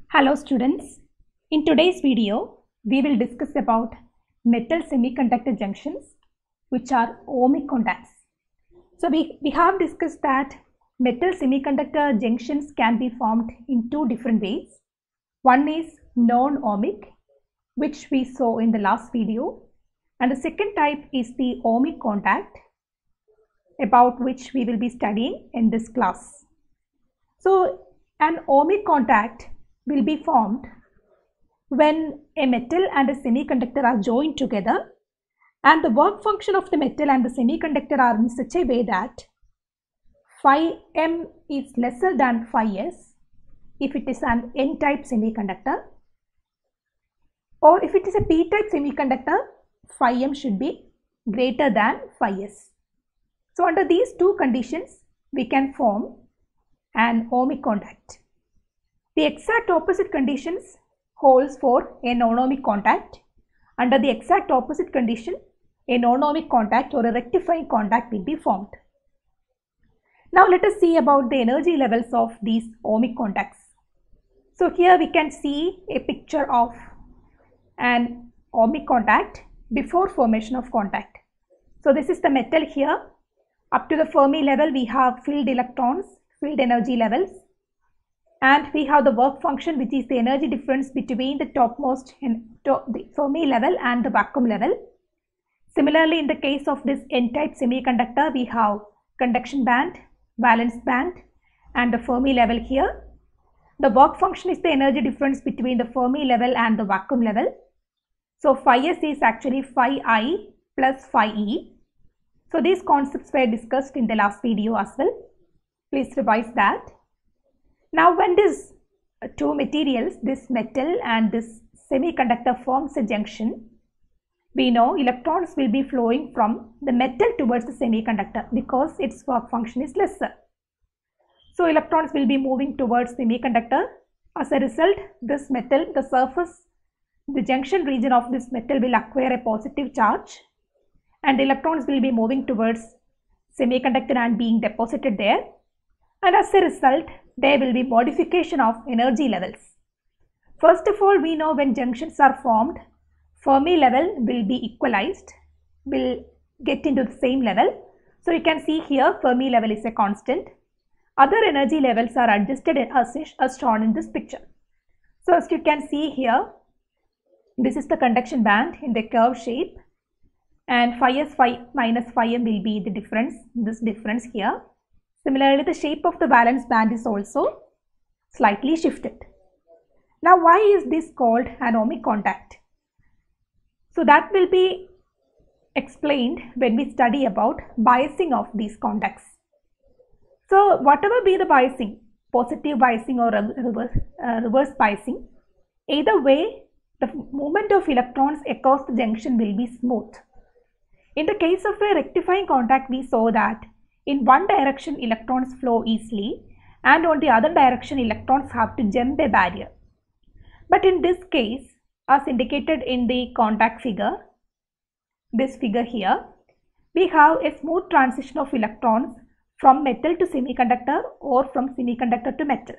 Hello students, in today's video we will discuss about metal semiconductor junctions which are ohmic contacts. So we have discussed that metal semiconductor junctions can be formed in two different ways. One is non-ohmic, which we saw in the last video, and the second type is the ohmic contact, about which we will be studying in this class. So an ohmic contact will be formed when a metal and a semiconductor are joined together, and the work function of the metal and the semiconductor are in such a way that phi m is lesser than phi s if it is an n-type semiconductor, or if it is a p-type semiconductor, phi m should be greater than phi s. So under these two conditions we can form an ohmic contact. The exact opposite conditions holds for a non-ohmic contact. Under the exact opposite condition, a non-ohmic contact or a rectifying contact will be formed. Now let us see about the energy levels of these ohmic contacts. So here we can see a picture of an ohmic contact before formation of contact. So this is the metal here. Up to the Fermi level we have filled electrons, filled energy levels, and we have the work function, which is the energy difference between the topmost and the Fermi level and the vacuum level. Similarly, in the case of this n-type semiconductor, we have conduction band, valence band, and the Fermi level here. The work function is the energy difference between the Fermi level and the vacuum level. So phi s is actually phi I plus phi E. So these concepts were discussed in the last video as well. Please revise that. Now when these two materials, this metal and this semiconductor, forms a junction, we know electrons will be flowing from the metal towards the semiconductor because its work function is lesser. So electrons will be moving towards the semiconductor. As a result, this metal, the surface, the junction region of this metal will acquire a positive charge, and electrons will be moving towards semiconductor and being deposited there. And as a result, there will be modification of energy levels. First of all, we know when junctions are formed, Fermi level will be equalized, will get into the same level. So you can see here Fermi level is a constant. Other energy levels are adjusted as shown in this picture. So as you can see here, this is the conduction band in the curve shape, and phi s phi minus phi m will be the difference, this difference here. Similarly, the shape of the valence band is also slightly shifted. Now, why is this called an ohmic contact? So that will be explained when we study about biasing of these contacts. So whatever be the biasing, positive biasing or reverse biasing, either way the movement of electrons across the junction will be smooth. In the case of a rectifying contact, we saw that in one direction electrons flow easily, and on the other direction electrons have to jump a barrier. But in this case, as indicated in the contact figure, this figure here, we have a smooth transition of electrons from metal to semiconductor or from semiconductor to metal.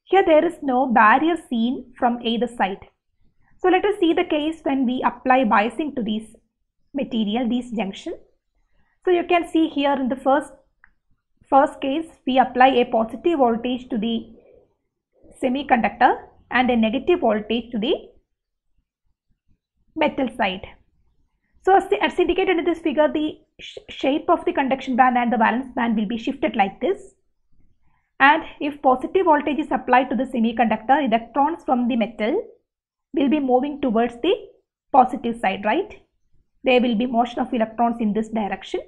Here there is no barrier seen from either side. So let us see the case when we apply biasing to this material, this junction. So you can see here in the first case, we apply a positive voltage to the semiconductor and a negative voltage to the metal side. So as indicated in this figure, the shape of the conduction band and the valence band will be shifted like this. And if positive voltage is applied to the semiconductor, electrons from the metal will be moving towards the positive side, right? There will be motion of electrons in this direction.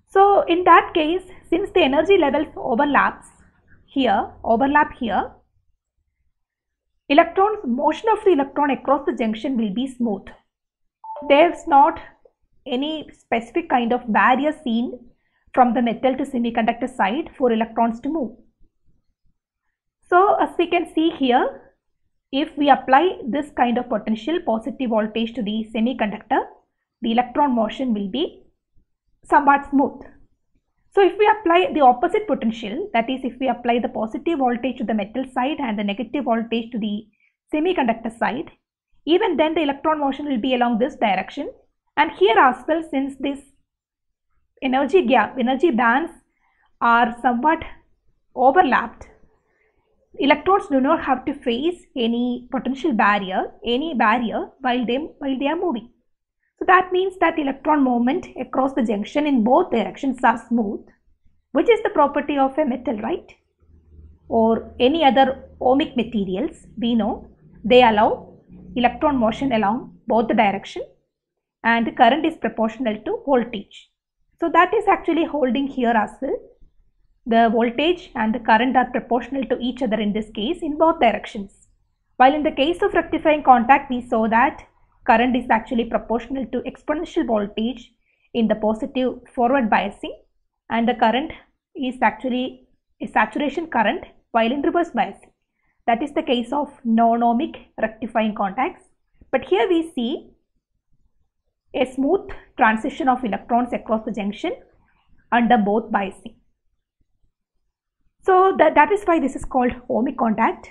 So in that case, since the energy levels overlap here, motion of the electron across the junction will be smooth. There is not any specific kind of barrier seen from the metal to semiconductor side for electrons to move. So as we can see here, if we apply this kind of potential positive voltage to the semiconductor, the electron motion will be somewhat smooth. So if we apply the opposite potential, that is, if we apply the positive voltage to the metal side and the negative voltage to the semiconductor side, even then the electron motion will be along this direction. And here as well, since this energy bands are somewhat overlapped, electrons do not have to face any potential barrier, while they are moving. So that means that electron movement across the junction in both directions are smooth, which is the property of a metal, right? Or any other ohmic materials, we know they allow electron motion along both the direction, and the current is proportional to voltage. So that is actually holding here as well. The voltage and the current are proportional to each other in this case in both directions. While in the case of rectifying contact, we saw that current is actually proportional to exponential voltage in the positive forward biasing, and the current is actually a saturation current while in reverse biasing. That is the case of non-ohmic rectifying contacts. But here we see a smooth transition of electrons across the junction under both biasing. So that is why this is called ohmic contact.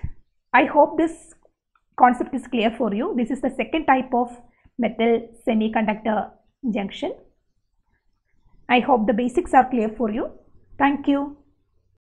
I hope this concept is clear for you. This is the second type of metal semiconductor junction. I hope the basics are clear for you. Thank you.